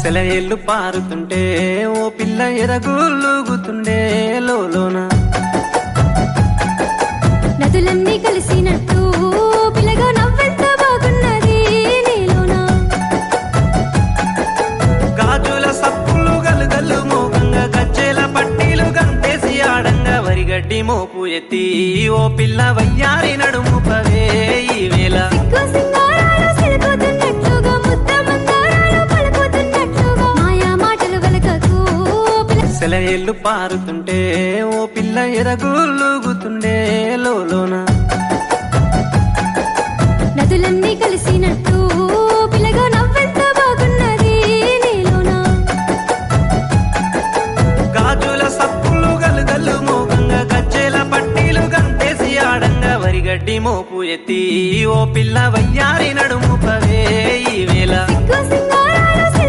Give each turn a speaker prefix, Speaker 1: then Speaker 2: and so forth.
Speaker 1: సెలయేళ్ళు పారుతుంటే ఓ పిల్ల ఎరగులుగుతుండే లోలోన
Speaker 2: నదులన్నీ కలిసినట్టు పిల్లగా నవ్వెంత బాగున్నది నీలోన
Speaker 1: గాజుల సప్పులు గలుగల్లు మోగంగా గజ్జెల పట్టీలు గంతేసి ఆడంగా వరిగడ్డి మోపు ఎత్తి ఓ పిల్ల వయ్యారి నడుము పవే ఈ వేళ
Speaker 2: సిగ్గు సింగారాలు సిలుకుతున్నట్లుగా ముద్ద మందారాలు పలుకుతున్నట్లుగా మాయా మాటలు వెలకకు
Speaker 1: సెలయేళ్ళు పారుతుంటే ఓ పిల్ల ఎరగులుగుతుండే లోలోన
Speaker 2: నదులన్నీ కలిసినట్టు పిల్లగా నవ్వెంత బాగున్నది నీలోన
Speaker 1: గాజుల సప్పులు గలుగల్లు మోగంగా గజ్జెల పట్టీలు గంతేసి ఆడంగా వరిగడ్డి మోపు ఎత్తి ఓ పిల్ల వయ్యారి నడుము పవే ఈ వేళ
Speaker 2: సిగ్గు